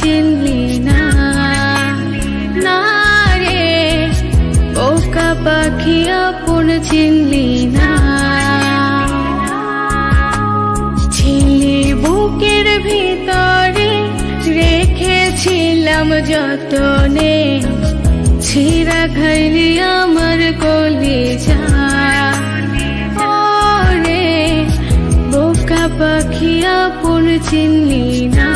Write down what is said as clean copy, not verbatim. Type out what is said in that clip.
চিনলি না, না রে বোকা পাখি আপন চিনলি না। ছিলি বুকের ভিতরে রেখেছিলাম যতনে, ছিঁড়া খাইলি আমার কলিজা। ও রে বোকা পাখি আপন চিনলি না।